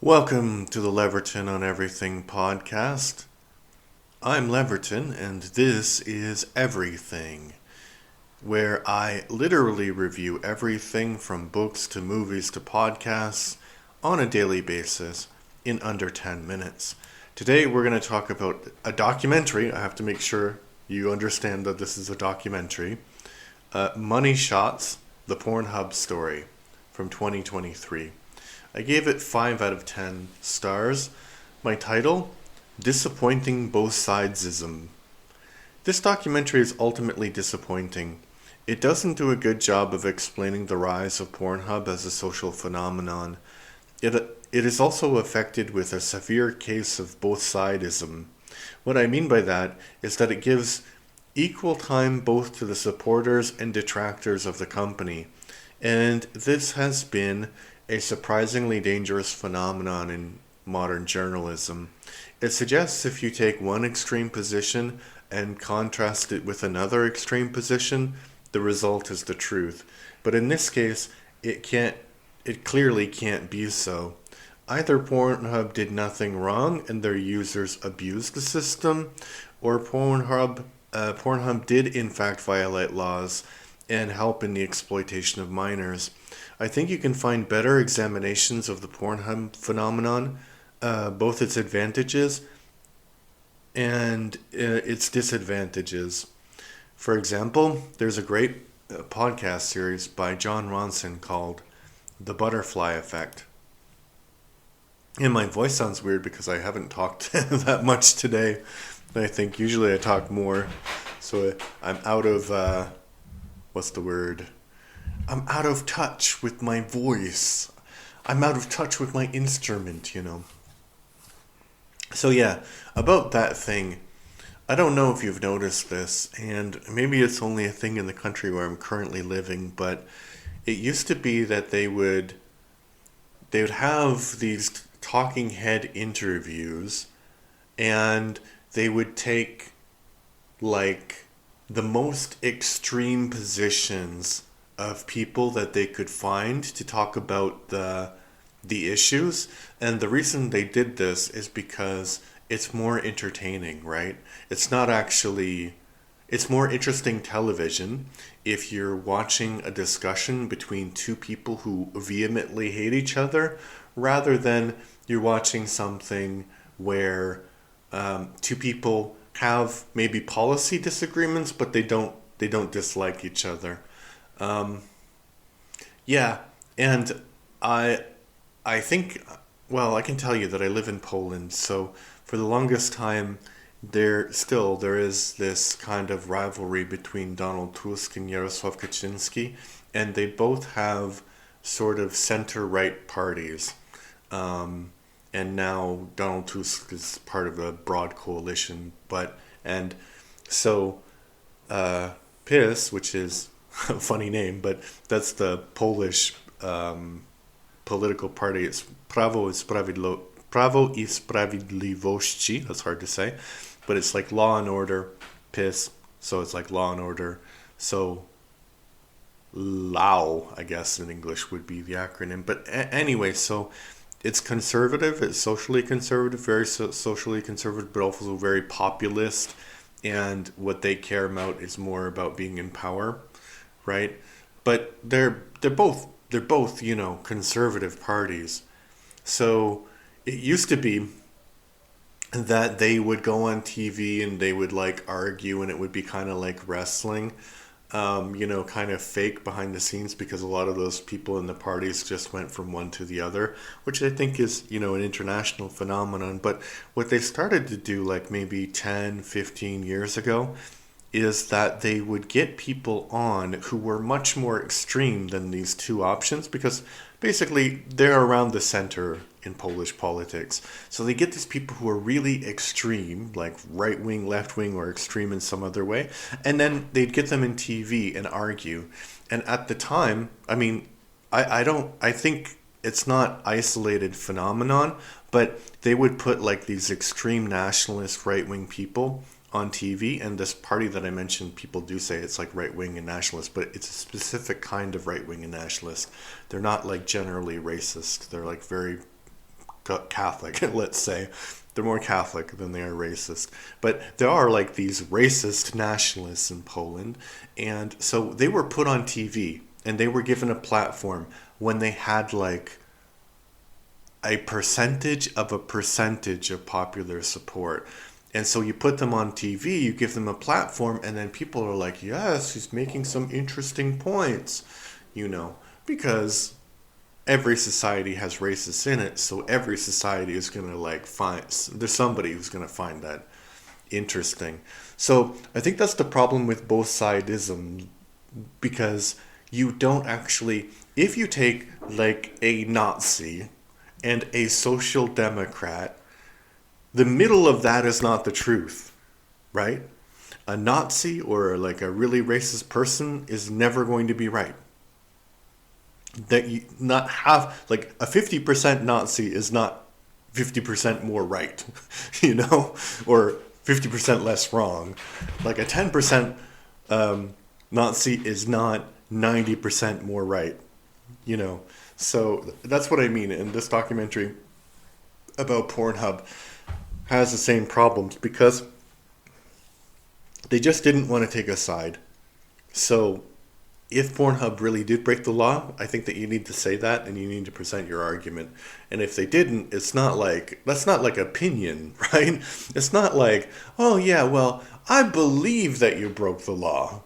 Welcome to the Leverton on Everything podcast. I'm Leverton, and this is Everything, where I literally review everything from books to movies to podcasts on a daily basis in under 10 minutes. Today we're going to talk about a documentary. I have to make sure you understand that this is a documentary. Money Shots, the Pornhub Story from 2023. I gave it 5 out of 10 stars. My title, Disappointing Both Sidesism. This documentary is ultimately disappointing. It doesn't do a good job of explaining the rise of Pornhub as a social phenomenon. It is also affected with a severe case of both sidesism. What I mean by that is that it gives equal time both to the supporters and detractors of the company. And this has been a surprisingly dangerous phenomenon in modern journalism. It suggests if you take one extreme position and contrast it with another extreme position, the result is the truth. But in this case, it clearly can't be so. Either Pornhub did nothing wrong and their users abused the system, or Pornhub did in fact violate laws and help in the exploitation of minors. I think you can find better examinations of the Pornhub phenomenon, both its advantages and its disadvantages. For example, there's a great podcast series by John Ronson called The Butterfly Effect. And my voice sounds weird because I haven't talked that much today. I think usually I talk more. So I'm out of, I'm out of touch with my voice. I'm out of touch with my instrument, So yeah, about that thing, I don't know if you've noticed this, and maybe it's only a thing in the country where I'm currently living, but it used to be that they would have these talking head interviews, and they would take like the most extreme positions of people that they could find to talk about the issues. And the reason they did this is because it's more entertaining, right? It's more interesting television if you're watching a discussion between two people who vehemently hate each other, rather than you're watching something where two people have maybe policy disagreements, but they don't dislike each other. Yeah, and I think, well, I can tell you that I live in Poland, so for the longest time there is this kind of rivalry between Donald Tusk and Jarosław Kaczynski, and they both have sort of center-right parties. And now Donald Tusk is part of a broad coalition, and so PiS, which is a funny name, but that's the Polish political party. It's Prawo i Sprawiedliwości. That's hard to say, but it's like Law and Order, PiS. So it's like Law and Order. So LAW, I guess in English would be the acronym. But anyway, so it's conservative. It's socially conservative, very socially conservative, but also very populist. And what they care about is more about being in power, right? But they're both conservative parties. So it used to be that they would go on TV and they would like argue, and it would be kind of like wrestling, kind of fake behind the scenes, because a lot of those people in the parties just went from one to the other, which I think is, an international phenomenon. But what they started to do like maybe 10, 15 years ago is that they would get people on who were much more extreme than these two options, because basically they're around the center in Polish politics. So they get these people who are really extreme, like right-wing, left-wing, or extreme in some other way, and then they'd get them in TV and argue. And at the time, I think it's not isolated phenomenon, but they would put like these extreme nationalist right-wing people on TV, and this party that I mentioned, people do say it's like right-wing and nationalist, but it's a specific kind of right-wing and nationalist. They're not like generally racist. They're like very Catholic, let's say. They're more Catholic than they are racist. But there are like these racist nationalists in Poland. And so they were put on TV and they were given a platform when they had like a percentage of popular support. And so you put them on TV, you give them a platform, and then people are like, yes, he's making some interesting points, because every society has racists in it, so every society is going to there's somebody who's going to find that interesting. So I think that's the problem with both sidism, because you don't actually, if you take like a Nazi and a social democrat, the middle of that is not the truth, right? A Nazi or like a really racist person is never going to be right. That you not have like a 50% Nazi is not 50% more right, or 50% less wrong. Like a 10% Nazi is not 90% more right, So that's what I mean. And this documentary about Pornhub has the same problems because they just didn't want to take a side. So if Pornhub really did break the law, I think that you need to say that and you need to present your argument. And if they didn't, that's not like opinion, right? It's not like, oh yeah, well, I believe that you broke the law.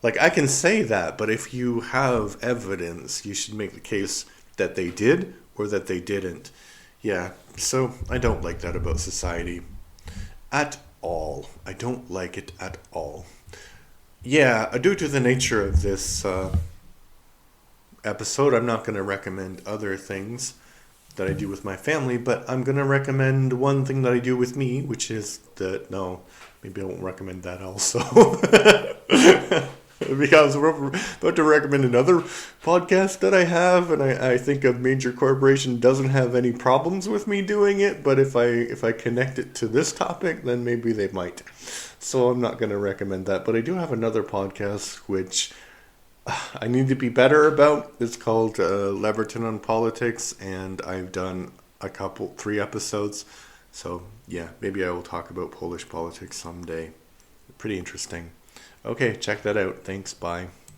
Like, I can say that, but if you have evidence, you should make the case that they did or that they didn't. Yeah, so I don't like that about society at all. I don't like it at all. Yeah, due to the nature of this episode, I'm not going to recommend other things that I do with my family, but I'm going to recommend one thing that I do with me, which is no, maybe I won't recommend that also. Because we're about to recommend another podcast that I have, and I think a major corporation doesn't have any problems with me doing it, but if I connect it to this topic, then maybe they might. So I'm not going to recommend that, but I do have another podcast which I need to be better about. It's called Leverton on Politics, and I've done 3 episodes. So yeah, maybe I will talk about Polish politics someday. Pretty interesting. Okay, check that out. Thanks, bye.